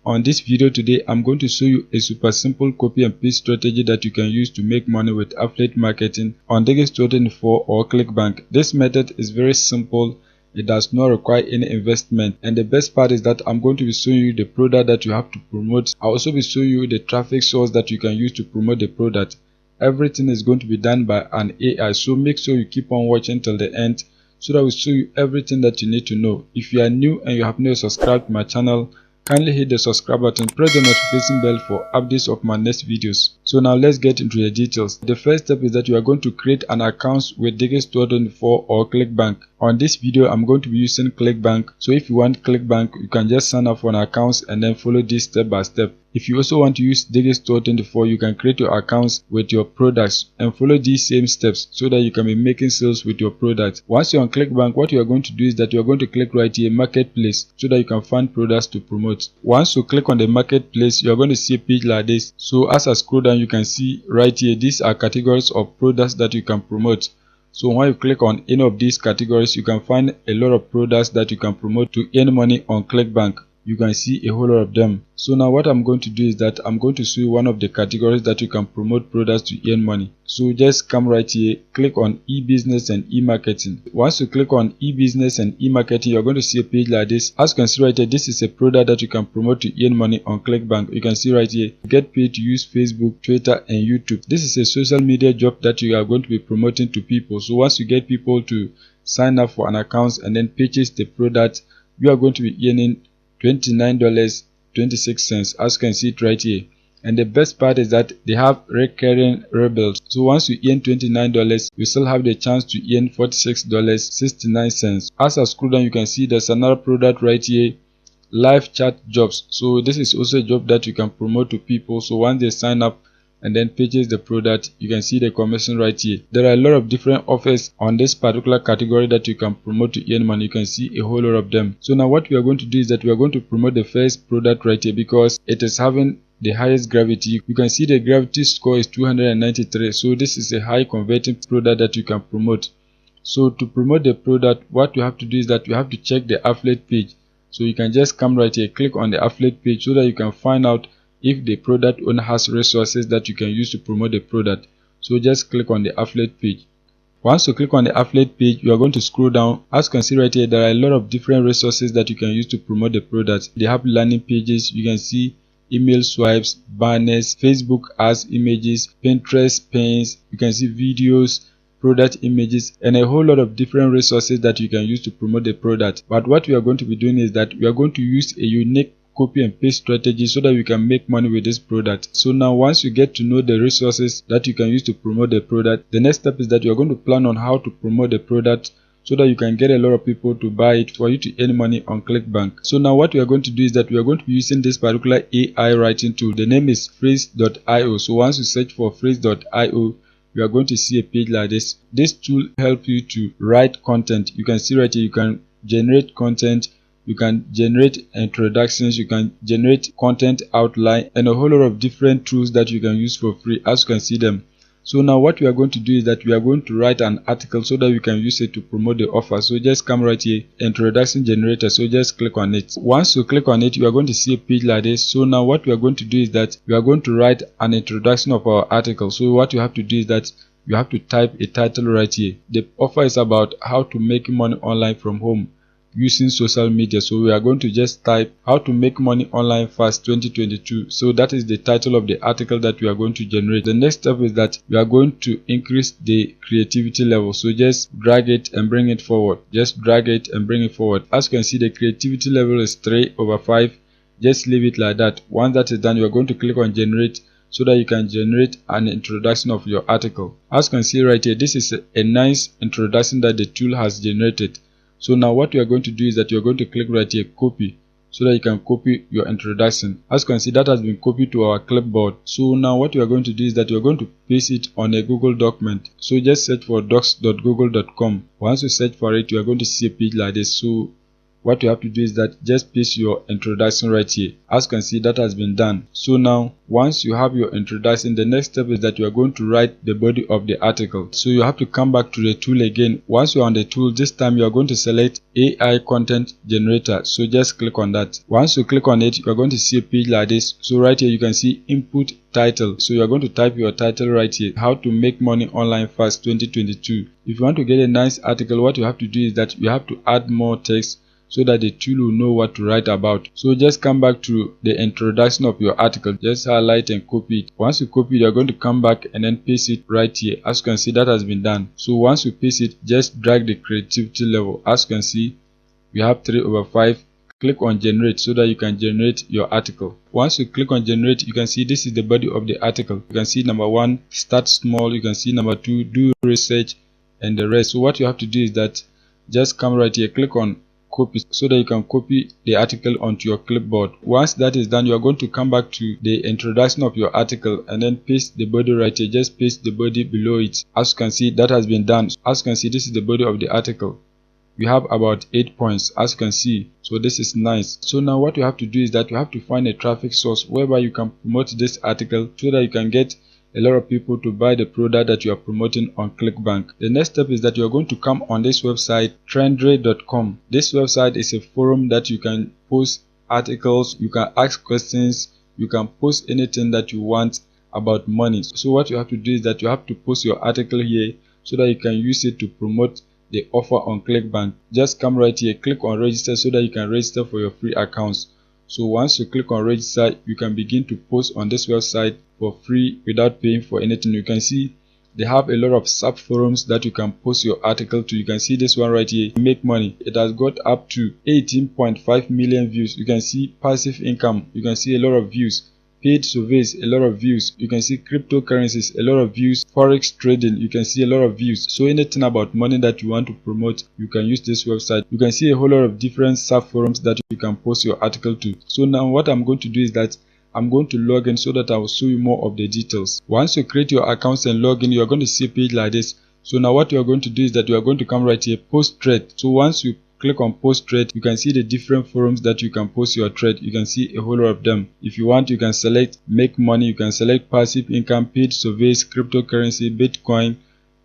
On this video today, I'm going to show you a super simple copy and paste strategy that you can use to make money with affiliate marketing on Digits24 or Clickbank. This method is very simple. It does not require any investment, and the best part is that I'm going to be showing you the product that you have to promote. I'll also be showing you the traffic source that you can use to promote the product. Everything is going to be done by an AI, so make sure you keep on watching till the end so that I will show you everything that you need to know. If you are new and you have not subscribed to my channel, kindly hit the subscribe button, press the notification bell for updates of my next videos. So now let's get into the details. The first step is that you are going to create an account with Digits24 or Clickbank. On this video, I'm going to be using Clickbank. So if you want Clickbank, you can just sign up for an account and then follow this step by step. If you also want to use Digits24, you can create your accounts with your products and follow these same steps so that you can be making sales with your products. Once you're on Clickbank, what you are going to do is that you are going to click right here, Marketplace, so that you can find products to promote. Once you click on the Marketplace, you are going to see a page like this. So as I scroll down, you can see right here, these are categories of products that you can promote. So when you click on any of these categories, you can find a lot of products that you can promote to earn money on Clickbank. You can see a whole lot of them. So now what I'm going to do is that I'm going to show you one of the categories that you can promote products to earn money. So just come right here, click on e-business and e-marketing. Once you click on e-business and e-marketing, you're going to see a page like this. As you can see right here, this is a product that you can promote to earn money on Clickbank. You can see right here, get paid to use Facebook, Twitter and YouTube. This is a social media job that you are going to be promoting to people. So once you get people to sign up for an account and then purchase the product, you are going to be earning $29.26, as you can see it right here. And the best part is that they have recurring rebills. So once you earn $29, you still have the chance to earn $46.69. As I scroll down, you can see there's another product right here, live chat jobs. So this is also a job that you can promote to people. So once they sign up and then purchase the product, you can see the commission right here. There are a lot of different offers on this particular category that you can promote to earn money. You can see a whole lot of them. So now what we are going to do is that we are going to promote the first product right here because it is having the highest gravity. You can see the gravity score is 293. So this is a high converting product that you can promote. So to promote the product, what you have to do is that you have to check the affiliate page. So you can just come right here, click on the affiliate page so that you can find out if the product owner has resources that you can use to promote the product. So just click on the affiliate page. Once you click on the affiliate page, you are going to scroll down. As you can see right here, there are a lot of different resources that you can use to promote the product. They have landing pages, you can see email swipes, banners, Facebook ads, images, Pinterest pins, you can see videos, product images, and a whole lot of different resources that you can use to promote the product. But what we are going to be doing is that we are going to use a unique copy and paste strategy so that we can make money with this product. So now once you get to know the resources that you can use to promote the product, the next step is that you are going to plan on how to promote the product so that you can get a lot of people to buy it for you to earn money on Clickbank. So now what we are going to do is that we are going to be using this particular AI writing tool. The name is phrase.io. So once you search for phrase.io, you are going to see a page like this. This tool helps you to write content. You can see right here, you can generate content, you can generate introductions, you can generate content outline, and a whole lot of different tools that you can use for free, as you can see them. So now what we are going to do is that we are going to write an article so that we can use it to promote the offer. So just come right here, introduction generator. So just click on it. Once you click on it, you are going to see a page like this. So now what we are going to do is that we are going to write an introduction of our article. So what you have to do is that you have to type a title right here. The offer is about how to make money online from home using social media. So we are going to just type how to make money online fast 2022. So that is the title of the article that we are going to generate. The next step is that we are going to increase the creativity level. So just drag it and bring it forward. Just drag it and bring it forward. As you can see, the creativity level is 3/5. Just leave it like that. Once that is done, you are going to click on generate so that you can generate an introduction of your article. As you can see right here, this is a nice introduction that the tool has generated. So now what you are going to do is that you are going to click right here, copy, so that you can copy your introduction. As you can see, that has been copied to our clipboard. So now what you are going to do is that you are going to paste it on a Google document. So just search for docs.google.com. Once you search for it, you are going to see a page like this. So what you have to do is that just paste your introduction right here. As you can see, that has been done. So now once you have your introduction, the next step is that you are going to write the body of the article. So you have to come back to the tool again. Once you're on the tool, this time you are going to select AI content generator. So just click on that. Once you click on it, you are going to see a page like this. So right here you can see input title. So you are going to type your title right here. How to make money online fast 2022. If you want to get a nice article, what you have to do is that you have to add more text so that the tool will know what to write about. So just come back to the introduction of your article, just highlight and copy it. Once you copy it, you're going to come back and then paste it right here. As you can see, that has been done. So once you paste it, just drag the creativity level. As you can see, we have 3/5. Click on generate so that you can generate your article. Once you click on generate, you can see this is the body of the article. You can see number 1, start small. You can see number 2, do research, and the rest. So what you have to do is that just come right here, click on copy so that you can copy the article onto your clipboard. Once that is done, you are going to come back to the introduction of your article and then paste the body right here. Just paste the body below it. As you can see, that has been done. As you can see, this is the body of the article. We have about 8 points, as you can see. So this is nice. So now what you have to do is that you have to find a traffic source whereby you can promote this article so that you can get a lot of people to buy the product that you are promoting on Clickbank. The next step is that you are going to come on this website, trendray.com. This website is a forum that you can post articles, you can ask questions, you can post anything that you want about money. So what you have to do is that you have to post your article here so that you can use it to promote the offer on Clickbank. Just come right here, click on register so that you can register for your free accounts. So once you click on register, you can begin to post on this website for free without paying for anything. You can see they have a lot of sub forums that you can post your article to. You can see this one right here, make money. It has got up to 18.5 million views. You can see passive income. You can see a lot of views. Paid surveys, a lot of views. You can see cryptocurrencies, a lot of views. Forex trading, you can see a lot of views. So anything about money that you want to promote, you can use this website. You can see a whole lot of different sub forums that you can post your article to. So now what I'm going to do is that I'm going to log in so that I will show you more of the details. Once you create your accounts and log in, you are going to see a page like this. So now what you are going to do is that you are going to come right here, post trade. So once you click on post trade, you can see the different forums that you can post your trade. You can see a whole lot of them. If you want, you can select make money, you can select passive income, paid surveys, cryptocurrency, Bitcoin.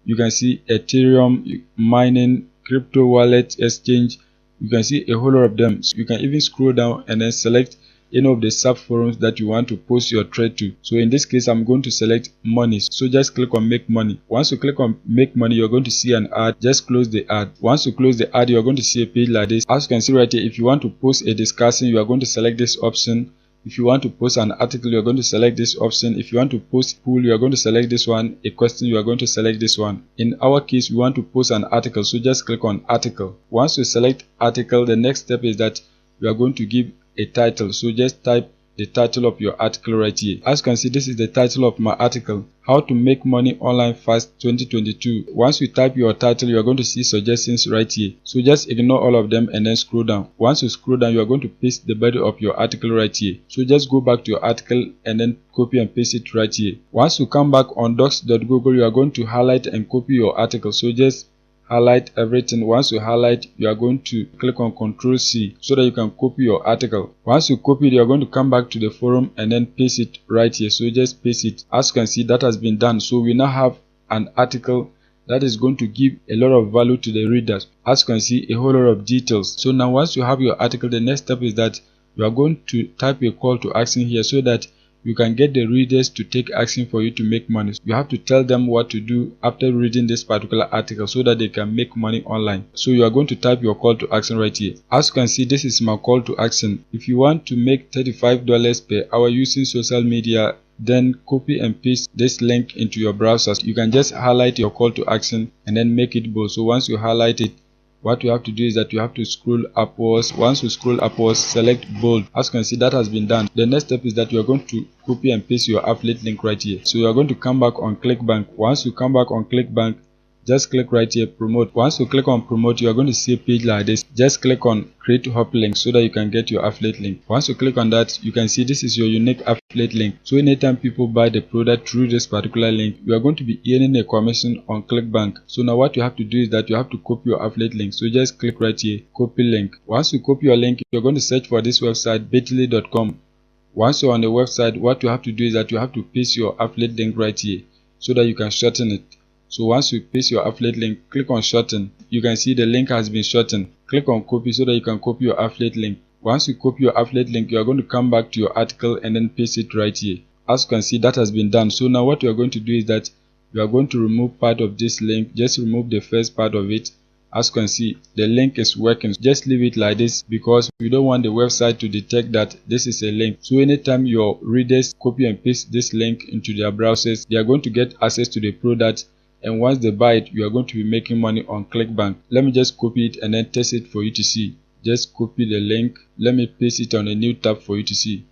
You can see Ethereum, mining, crypto wallet, exchange. You can see a whole lot of them. So you can even scroll down and then select any of the sub forums that you want to post your trade to. So in this case, I'm going to select money. So just click on make money. Once you click on make money, you're going to see an ad. Just close the ad. Once you close the ad, you're going to see a page like this. As you can see right here, if you want to post a discussion, you are going to select this option. If you want to post an article, you are going to select this option. If you want to post poll, you are going to select this one. A question, you are going to select this one. In our case, we want to post an article, so just click on article. Once you select article, the next step is that you are going to give a title. So just type the title of your article right here. As you can see, this is the title of my article, how to make money online fast 2022. Once you type your title, you are going to see suggestions right here. So just ignore all of them and then scroll down. Once you scroll down, you are going to paste the body of your article right here. So just go back to your article and then copy and paste it right here. Once you come back on docs.google, you are going to highlight and copy your article. So just highlight everything. Once you highlight, you are going to click on Ctrl+C so that you can copy your article. Once you copy it, you are going to come back to the forum and then paste it right here. So just paste it. As you can see, that has been done. So we now have an article that is going to give a lot of value to the readers. As you can see, a whole lot of details. So now once you have your article, the next step is that you are going to type a call to action here so that you can get the readers to take action for you to make money. You have to tell them what to do after reading this particular article so that they can make money online. So you are going to type your call to action right here. As you can see, this is my call to action. If you want to make $35 per hour using social media, then copy and paste this link into your browser. You can just highlight your call to action and then make it bold. So once you highlight it, what you have to do is that you have to scroll upwards. Once you scroll upwards, select bold. As you can see, that has been done. The next step is that you are going to copy and paste your affiliate link right here. So you are going to come back on Clickbank. Once you come back on Clickbank, just click right here, promote. Once you click on promote, you are going to see a page like this. Just click on create hop link so that you can get your affiliate link. Once you click on that, you can see this is your unique affiliate link. So anytime people buy the product through this particular link, you are going to be earning a commission on Clickbank. So now what you have to do is that you have to copy your affiliate link. So just click right here, copy link. Once you copy your link, you're going to search for this website, bit.ly.com. Once you're on the website, what you have to do is that you have to paste your affiliate link right here so that you can shorten it. So once you paste your affiliate link, click on shorten. You can see the link has been shortened. Click on copy so that you can copy your affiliate link. Once you copy your affiliate link, you are going to come back to your article and then paste it right here. As you can see, that has been done. So now what you are going to do is that you are going to remove part of this link. Just remove the first part of it. As you can see, the link is working. Just leave it like this because we don't want the website to detect that this is a link. So anytime your readers copy and paste this link into their browsers, they are going to get access to the product, and once they buy it, you are going to be making money on Clickbank. Let me just copy it and then test it for you to see. Just copy the link. Let me paste it on a new tab for you to see.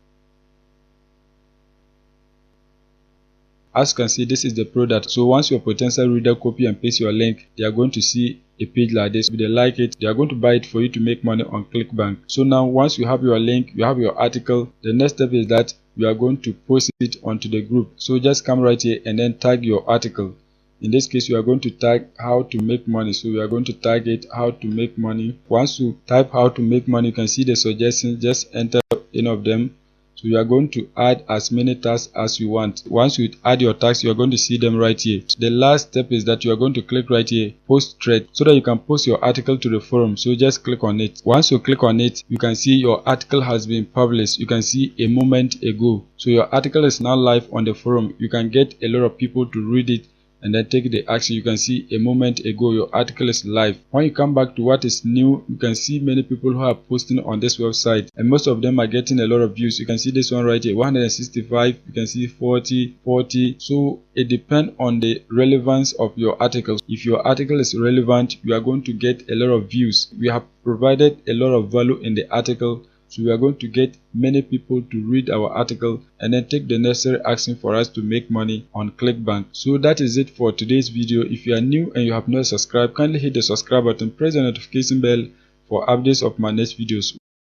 As you can see, this is the product. So once your potential reader copy and paste your link, they are going to see a page like this. If they like it, they are going to buy it for you to make money on Clickbank. So now once you have your link, you have your article, the next step is that you are going to post it onto the group. So just come right here and then tag your article. In this case, you are going to tag how to make money. So we are going to tag it how to make money. Once you type how to make money, you can see the suggestions. Just enter any of them. So you are going to add as many tags as you want. Once you add your tags, you are going to see them right here. The last step is that you are going to click right here, post thread, so that you can post your article to the forum. So just click on it. Once you click on it, you can see your article has been published. You can see a moment ago. So your article is now live on the forum. You can get a lot of people to read it and then take the action. You can see a moment ago your article is live. When you come back to what is new, you can see many people who are posting on this website, and most of them are getting a lot of views. You can see this one right here, 165. You can see 40. So it depends on the relevance of your article. If your article is relevant, you are going to get a lot of views. We have provided a lot of value in the article, so we are going to get many people to read our article and then take the necessary action for us to make money on Clickbank. So that is it for today's video. If you are new and you have not subscribed, kindly hit the subscribe button, press the notification bell for updates of my next videos.